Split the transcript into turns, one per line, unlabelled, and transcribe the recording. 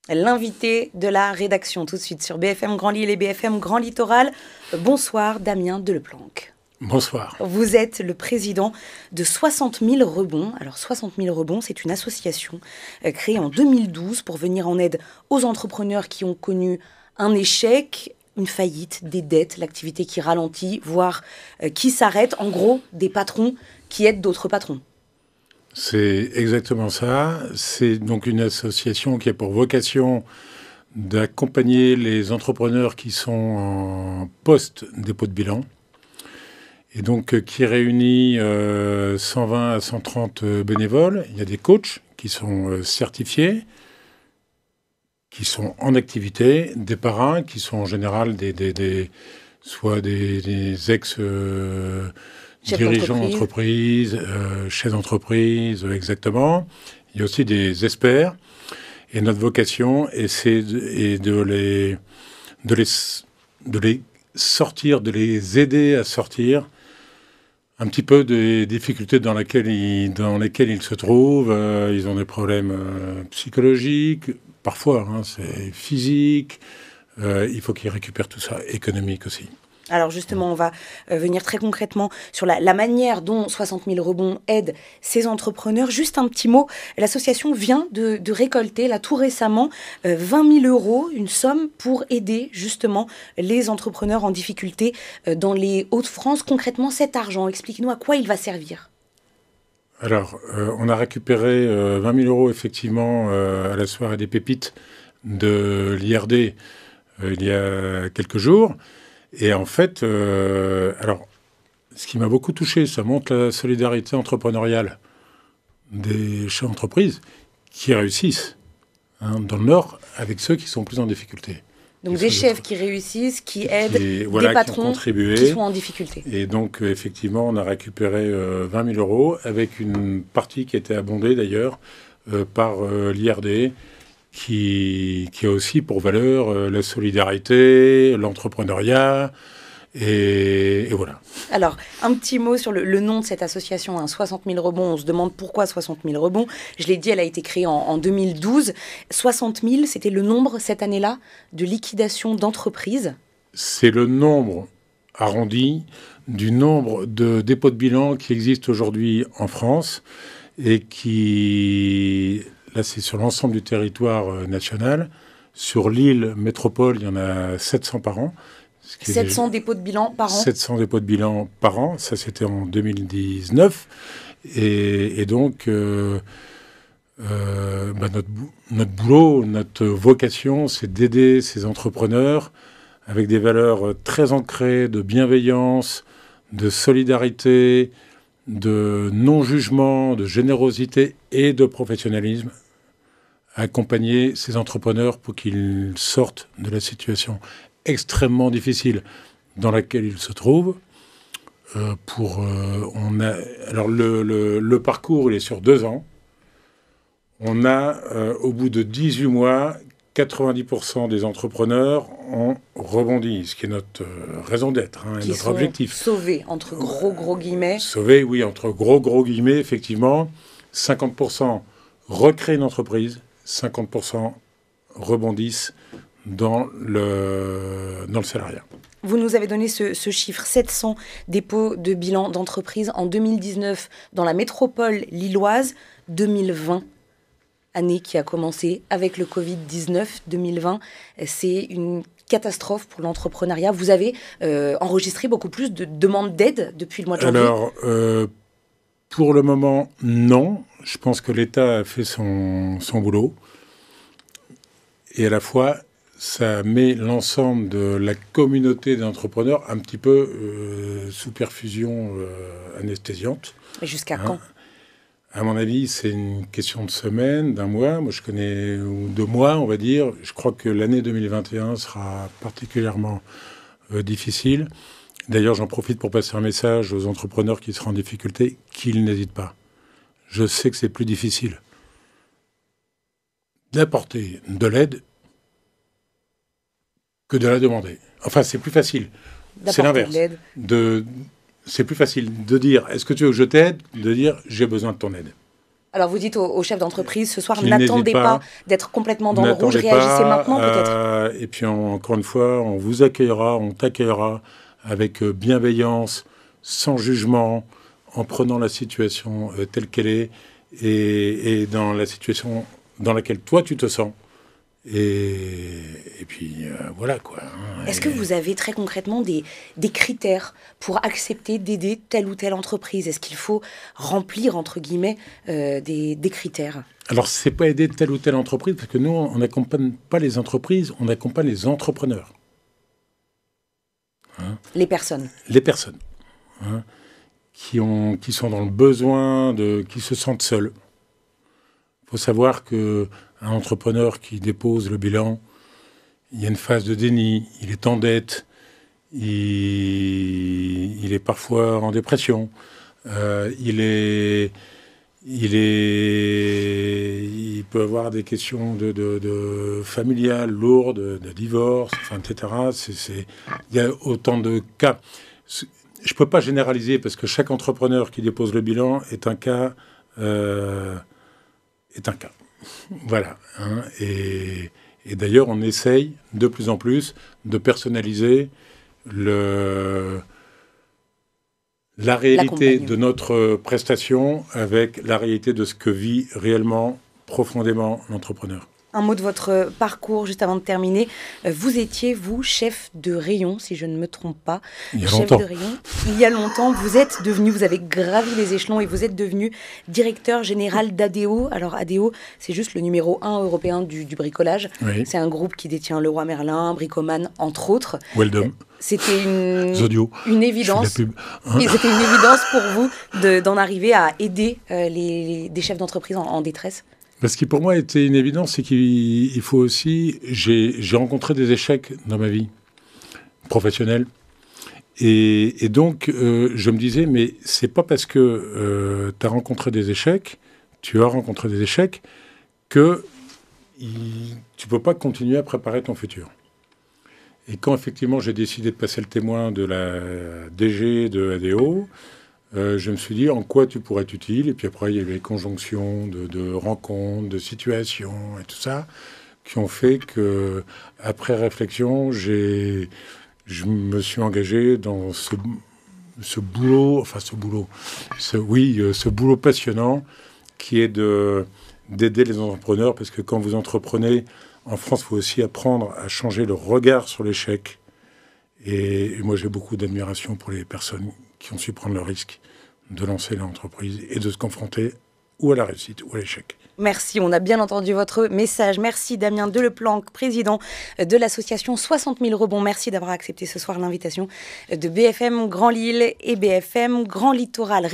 L'invité de la rédaction tout de suite sur BFM Grand Lille et BFM Grand Littoral. Bonsoir Damien Deleplanque.
Bonsoir.
Vous êtes le président de 60 000 rebonds. Alors 60 000 rebonds, c'est une association créée en 2012 pour venir en aide aux entrepreneurs qui ont connu un échec, une faillite, des dettes, l'activité qui ralentit, voire qui s'arrête. En gros, des patrons qui aident d'autres patrons.
C'est exactement ça. C'est donc une association qui a pour vocation d'accompagner les entrepreneurs qui sont en post-dépôt de bilan. Et donc qui réunit 120 à 130 bénévoles. Il y a des coachs qui sont certifiés, qui sont en activité, des parrains qui sont en général soit des ex... dirigeants d'entreprise, chefs d'entreprise, exactement. Il y a aussi des experts. Et notre vocation est de les sortir, de les aider à sortir un petit peu des difficultés dans lesquelles ils se trouvent. Ils ont des problèmes psychologiques, parfois, c'est physique. Il faut qu'ils récupèrent tout ça, économique aussi.
Alors justement, on va venir très concrètement sur la manière dont 60 000 rebonds aident ces entrepreneurs. Juste un petit mot, l'association vient de récolter, là tout récemment, 20 000 euros, une somme pour aider justement les entrepreneurs en difficulté dans les Hauts-de-France. Concrètement, cet argent, expliquez-nous à quoi il va servir.
Alors, on a récupéré 20 000 euros effectivement à la soirée des pépites de l'IRD il y a quelques jours. Et en fait, alors, ce qui m'a beaucoup touché, ça montre la solidarité entrepreneuriale des chefs d'entreprise qui réussissent dans le Nord avec ceux qui sont plus en difficulté.
Donc des chefs qui réussissent, qui aident des patrons qui sont en difficulté.
Et donc, effectivement, on a récupéré 20 000 euros avec une partie qui était abondée d'ailleurs par l'IRD. Qui a aussi pour valeur la solidarité, l'entrepreneuriat, et voilà.
Alors, un petit mot sur le nom de cette association, 60 000 rebonds. On se demande pourquoi 60 000 rebonds. Je l'ai dit, elle a été créée en 2012. 60 000, c'était le nombre, cette année-là, de liquidation d'entreprises.
C'est le nombre arrondi du nombre de dépôts de bilan qui existent aujourd'hui en France et qui... Là, c'est sur l'ensemble du territoire national. Sur l'île métropole, il y en a 700 par an.
700 dépôts de bilan par an
700 dépôts de bilan par an. Ça, c'était en 2019. Et donc, notre boulot, notre vocation, c'est d'aider ces entrepreneurs avec des valeurs très ancrées de bienveillance, de solidarité, de non-jugement, de générosité et de professionnalisme, à accompagner ces entrepreneurs pour qu'ils sortent de la situation extrêmement difficile dans laquelle ils se trouvent. Alors le parcours, il est sur 2 ans. On a, au bout de 18 mois, 90% des entrepreneurs ont rebondi, ce qui est notre raison d'être, notre objectif.
Sauvés, entre gros guillemets.
Sauvés, oui, entre gros guillemets, effectivement. 50% recréent une entreprise, 50% rebondissent dans le salariat.
Vous nous avez donné ce chiffre, 700 dépôts de bilan d'entreprise en 2019 dans la métropole lilloise, 2020. Année qui a commencé avec le Covid-19, 2020, c'est une catastrophe pour l'entrepreneuriat. Vous avez enregistré beaucoup plus de demandes d'aide depuis le mois de janvier.
Alors, pour le moment, non. Je pense que l'État a fait son boulot. Et à la fois, ça met l'ensemble de la communauté d'entrepreneurs un petit peu sous perfusion anesthésiante.
Et jusqu'à quand ?
À mon avis, c'est une question de semaine, d'un mois. Moi, je connais, ou 2 mois, on va dire. Je crois que l'année 2021 sera particulièrement difficile. D'ailleurs, j'en profite pour passer un message aux entrepreneurs qui seront en difficulté, qu'ils n'hésitent pas. Je sais que c'est plus difficile d'apporter de l'aide que de la demander. Enfin, c'est plus facile. C'est l'inverse. C'est plus facile de dire « Est-ce que tu veux que je t'aide ?» de dire « J'ai besoin de ton aide ».
Alors vous dites aux chefs d'entreprise ce soir,
Qu'ils
n'attendez
n'hésitent
pas
pas.
d'être complètement dans le rouge,
N'attendez
réagissez
pas,
maintenant peut-être.
et puis encore une fois, on vous accueillera, on t'accueillera avec bienveillance, sans jugement, en prenant la situation telle qu'elle est et dans la situation dans laquelle toi tu te sens. Et puis voilà quoi.
Est-ce que vous avez très concrètement des critères pour accepter d'aider telle ou telle entreprise? Est-ce qu'il faut remplir, entre guillemets, des critères?
Alors, c'est pas aider telle ou telle entreprise, parce que nous, on n'accompagne pas les entreprises, on accompagne les entrepreneurs. Hein,
Les personnes.
les personnes hein, qui sont dans le besoin, qui se sentent seuls. Il faut savoir qu'un entrepreneur qui dépose le bilan, il y a une phase de déni, il est en dette, il est parfois en dépression, il peut avoir des questions de familiales lourdes, de divorce, enfin, etc. Il y a autant de cas. Je ne peux pas généraliser parce que chaque entrepreneur qui dépose le bilan est un cas. Voilà. Hein, et d'ailleurs, on essaye de plus en plus de personnaliser la réalité de notre prestation avec la réalité de ce que vit réellement, profondément l'entrepreneur.
Un mot de votre parcours, juste avant de terminer. Vous étiez, vous, chef de rayon, si je ne me trompe pas.
Il y a
chef
longtemps.
de rayon. Il y a longtemps, vous avez gravi les échelons et vous êtes devenu directeur général d'ADO. Alors ADO, c'est juste le numéro 1 européen du bricolage.
Oui.
C'est un groupe qui détient Leroy Merlin, Bricoman, entre autres.
Weldom.
C'était une évidence.
Je fais de la pub. Hein.
Et c'était une évidence pour vous d'en arriver à aider des chefs d'entreprise en détresse.
Ce qui pour moi était une évidence, c'est qu'il faut aussi... J'ai rencontré des échecs dans ma vie professionnelle. Et donc, je me disais, mais c'est pas parce que tu as rencontré des échecs, que tu peux pas continuer à préparer ton futur. Et quand effectivement j'ai décidé de passer le témoin de la DG de ADO, je me suis dit en quoi tu pourrais être utile. Et puis après, il y avait les conjonctions de rencontres, de situations et tout ça qui ont fait que, après réflexion, je me suis engagé dans ce boulot passionnant qui est d'aider les entrepreneurs. Parce que quand vous entreprenez, en France, il faut aussi apprendre à changer le regard sur l'échec. Et moi, j'ai beaucoup d'admiration pour les personnes qui ont su prendre le risque de lancer l'entreprise et de se confronter ou à la réussite ou à l'échec.
Merci, on a bien entendu votre message. Merci Damien Deleplanque, président de l'association 60 000 rebonds. Merci d'avoir accepté ce soir l'invitation de BFM Grand Lille et BFM Grand Littoral.